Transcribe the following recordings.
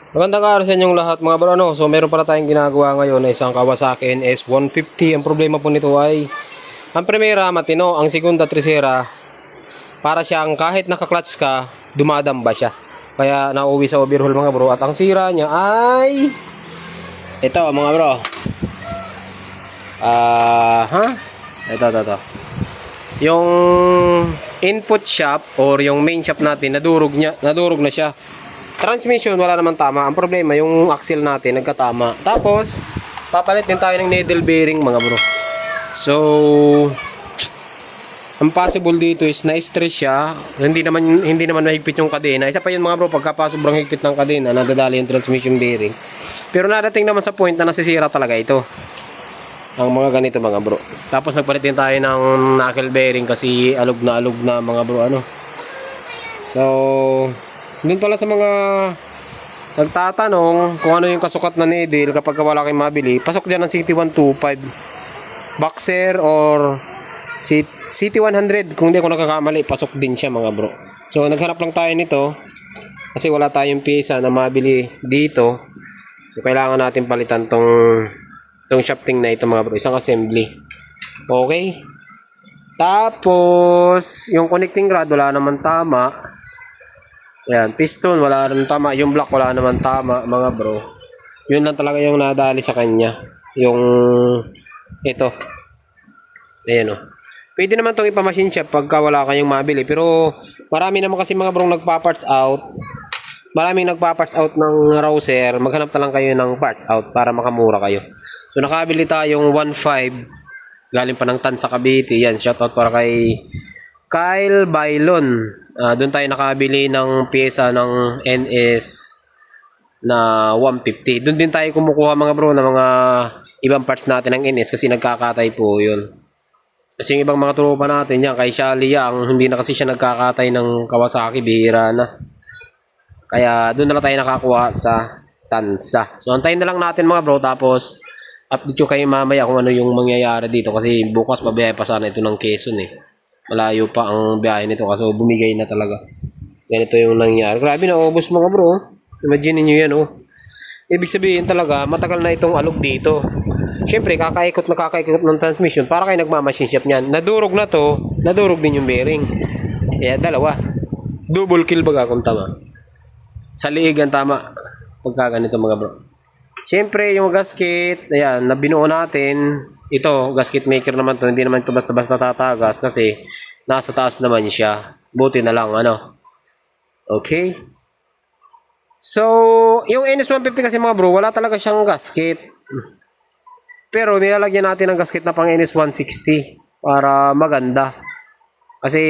Magandang araw sa inyong lahat mga bro. So meron pala tayong ginagawa ngayon na isang Kawasaki NS150. Ang problema po nito ay ang primera matino, ang segunda tresera para siyang kahit naka-clutch ka, dumadamba siya. Kaya nauwi sa overhaul mga bro. At ang sira niya ay ito mga bro. Ito. Yung input shop or yung main shop natin nadurog na siya. Transmission wala naman tama. Ang problema yung axle natin nagkatama. Tapos papalit din tayo ng needle bearing mga bro. So ang possible dito is na-stress siya. Hindi naman mahigpit yung kadena. Isa pa yun mga bro, pagka sobrang higpit ng kadena, nadadali yung transmission bearing. Pero nadating naman sa point na nasisira talaga ito. Ang mga ganito mga bro. Tapos nagpalit din tayo ng knuckle bearing kasi alog na mga bro So doon pala sa mga nagtatanong kung ano yung kasukat na needle kapag wala kayong mabili, pasok dyan ng CT125 Boxer or CT100 kung hindi ako nakakamali, pasok din siya mga bro. So naghanap lang tayo nito kasi wala tayong pyesa na mabili dito. So kailangan natin palitan tong shafting na ito mga bro, isang assembly. Okay, tapos yung connecting rod wala naman tama. Yan, piston wala naman tama, yung block wala naman tama mga bro. Yun lang talaga yung nadali sa kanya, yung ito. Ayan o. Pwede naman itong ipamachine shop pagka wala kayong mabili. Pero marami naman kasi mga bro nagpa-parts out. Maraming nagpa-parts out ng Rouser. Maghanap na lang kayo ng parts out para makamura kayo. So nakabili tayong 1.5 galing pa ng Tansa Cavite. Yan, shoutout para kay Kyle Bailon. Doon tayo nakabili ng pyesa ng NS na 150. Doon din tayo kumukuha mga bro ng mga ibang parts natin ng NS kasi nagkakatay po yun. Kasi yung ibang mga tropa natin yan, kay Shally Yang, hindi na kasi siya nagkakatay ng Kawasaki, bihira na. Kaya doon na lang tayo nakakuha sa Tansa. So antayin na lang natin mga bro, tapos update ko kayo mamaya kung ano yung mangyayari dito kasi bukas pabiyahe pa sana ito ng Quezon eh. Malayo pa ang biyahe nito kasi bumigay na talaga. Ganito yung nangyari. Grabe na ubos mga bro. Imagine niyo yan oh. Ibig sabihin talaga matagal na itong alog dito. Siyempre kakaikot ng transmission para kayo nagmamachine shop niyan. Nadurog na to, nadurog din yung bearing. Kaya dalawa. Double kill baga kung tama. Sa liigan tama pagka ganito mga bro. Siyempre yung gasket, ayan, nabinuo natin. Ito, gasket maker naman to. Hindi naman ito basta-basta tatagas kasi nasa taas naman siya. Buti na lang, Okay. So, yung NS150 kasi mga bro, wala talaga siyang gasket. Pero nilalagyan natin ng gasket na pang NS160 para maganda. Kasi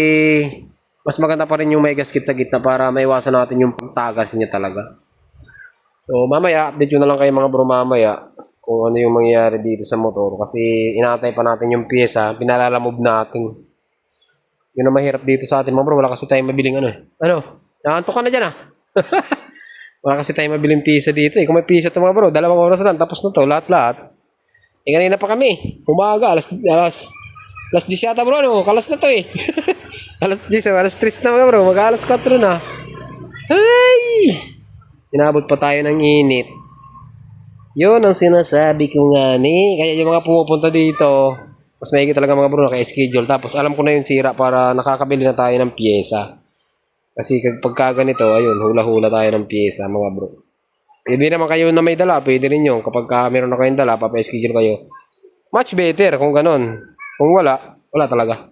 mas maganda pa rin yung may gasket sa gitna para maiwasan natin yung pagtagas niya talaga. So, mamaya, update nyo na lang kayo mga bro mamaya kung ano yung mangyayari dito sa motor kasi inaantay pa natin yung pyesa, pinalalamove natin. Yun ang mahirap dito sa atin mga bro, wala kasi tayong mabiling nakantok ka na dyan wala kasi tayong mabiling pyesa dito kung may pyesa ito mga bro, 2 oras lang tapos na to, lahat kanina pa kami, umaga, alas 10 yata bro, kalas na to alas 10, alas 3 na mga bro, mag-alas 4 na ay, inabot pa tayo ng init. Yun ang sinasabi ko nga ni. Kaya yung mga pumupunta dito, mas maigi talaga mga bro naka-schedule. Tapos alam ko na yung sira para nakakabili na tayo ng pyesa. Kasi pagka ganito, ayun, hula-hula tayo ng pyesa mga bro. Pwede naman kayo na may dala, pwede rin yun. Kapag meron na kayong dala, papa-schedule kayo. Much better kung ganun. Kung wala talaga.